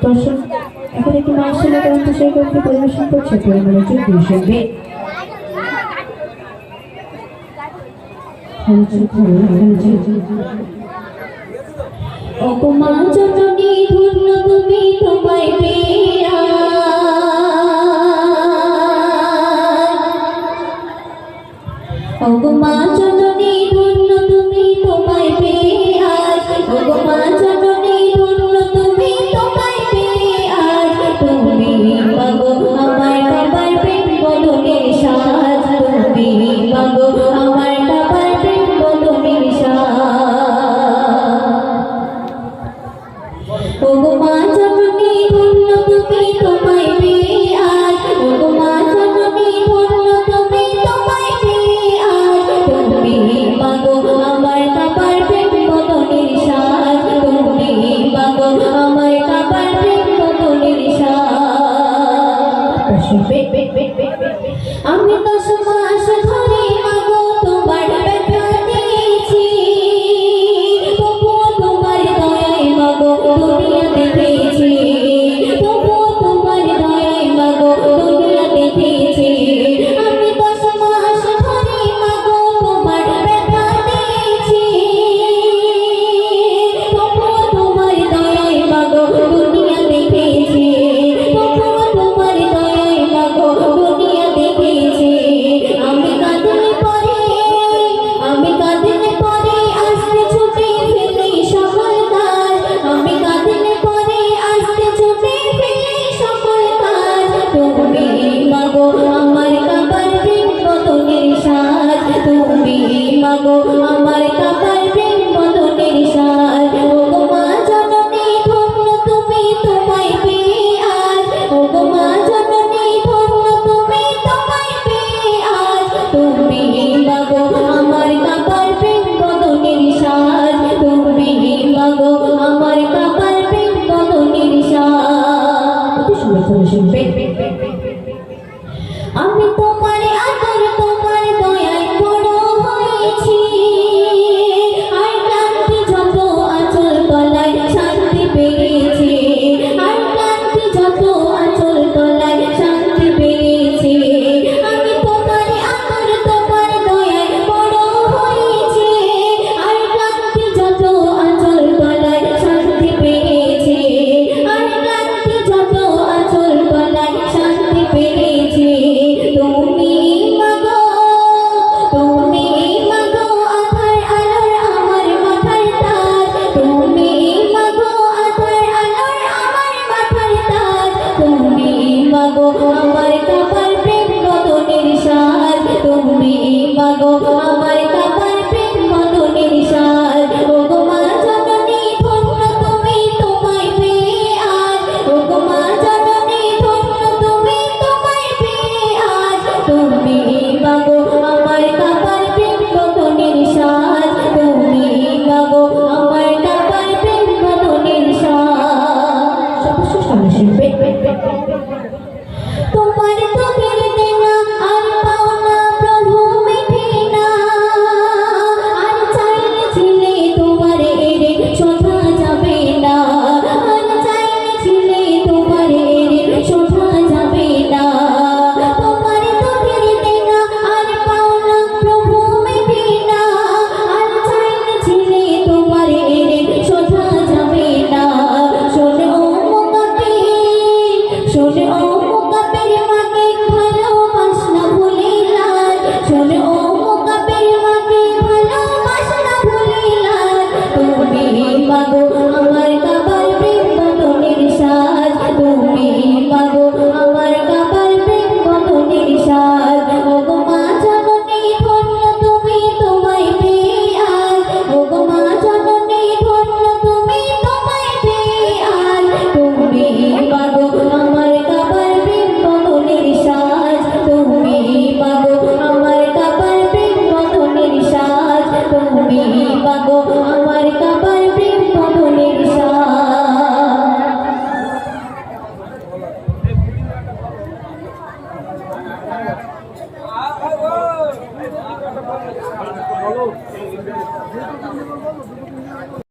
দর্শক এখন একটি মায়ের সঙ্গে গ্রন্থ সেই কর্তৃক পরিবেশন করছে পরিমনোযোগ দুই সঙ্গে অপমা জননী ধন্য তুমি তোমায় পেয়া অপমা জননী ধন্য তুমি তোমায় পেয়া অপমা জননী ধন্য তুমি তোমায় পেয়া তুমি মাগো আমার বাবার প্রেম বদনের সাজ তুমি মাগো আমার বাবার প্রেম বদনের সাজ ওগো মা জননী ধন্য তুমি তোমায় পেয়া ওগো মা জননী ধন্য তুমি তোমায় পেয়া তুমি মাগো আমার বাবার প্রেম বদনের সাজ তুমি মাগো আমার বাবার প্রেম বদনের সাজ আমি 10 মাস ধরে মাগো তোমার ব্যথা দিয়েছি তবুও তোমার দয়ায় মাগো দুনিয়া দেখেছি তবুও তোমার দয়ায় মাগো দুনিয়া দেখেছি আমি 10 মাস ধরে মাগো তোমার ব্যথা দিয়েছি তবুও তোমার দয়ায় মাগো দুনিয়া দেখেছি তবুও তোমার দয়ায় মাগো দুনিয়া দেখেছি আমি কাঁদলে পরে আসতে ছুটে ফেলে সকল কাজ আমি কাঁদলে পরে আসতে ছুটে ফেলে সকল কাজ তুমি মাগো আমার কাবার প্রেম বদনের সাজ তুমি মাগো আমার কাবার প্রেম বদনের সাজ ওগো মা জননী ধন্য তুমি তোমায় পেয়ে আজ ওগো মা জননী ধন্য তুমি তোমায় পেয়ে আজ তুমি মাগো আমার কাবার প্রেম বদনের সাজ তুমি মাগো আমার কাবার প্রেম বদনের সাজ শুনবে আমি তোমার আদর তোমার দয়ায় বড় হয়েছি আর ক্লান্তি যত আঁচল তলায় শান্তি পেয়েছি আর ক্লান্তি যত আঁচল তলায় শান্তি পেয়েছি আমি তোমার আদর তোমার দয়ায় বড় হয়েছি আর ক্লান্তি যত আঁচল তলায় শান্তি পেয়েছি আর ক্লান্তি যত আঁচল তলায় শান্তি পেয়েছি তুমি মাগো আধার আলোর আমার মাথার তাজ তুমি মাগো আধার আলোর আমার মাথার তাজ তুমি মাগো আমার কাবার প্রেম বদনের সাজ তুমি মাগো আমার কাবার প্রেম বদনের সাজ ওগো মা জননী ধন্য তুমি তোমায় পেয়ে আজ ওগো মা জননী ধন্য তুমি তোমায় পেয়ে আজ তুমি মাগো আমার কাবার প্রেম বদনের সাজ তুমি মাগো আমার কাবার প্রেম বদনের সাজ শুনবে তোমার তোদের দেনা আর পাওনা প্রভু মেটে না আর চাইলে ছিলে তোমার এরে শোধা যাবে না আর চাইলে ছিলে তোমার এরে শোধা যাবে না তোমার তোদের দেনা আর পাওনা প্রভু মেটে না আর চাইলে ছিলে তোমার এরে শোধা যাবে না শোনে ও মুকাবির মাকে ভালোবাস না ভুলিলাম শোনে ও মুকাবির মাকে ভালোবাস না ভুলিলাম তুমি মাগো আমার কাবার প্রেম বদনের সাজ তুমি মাগো আমার কাবার প্রেম বদনের সাজ ওগো মা জননী ধন্য তুমি তোমায় পেয়ে আজ ওগো মা জননী ধন্য তুমি তোমায় পেয়ে আজ তুমি মাগো আমার কাবার প্রেম বদনের সাজ তুমি মাগো আমার কাবার প্রেম বদনের সাজ তুমি মাগো আমার কাবার প্রেম চলো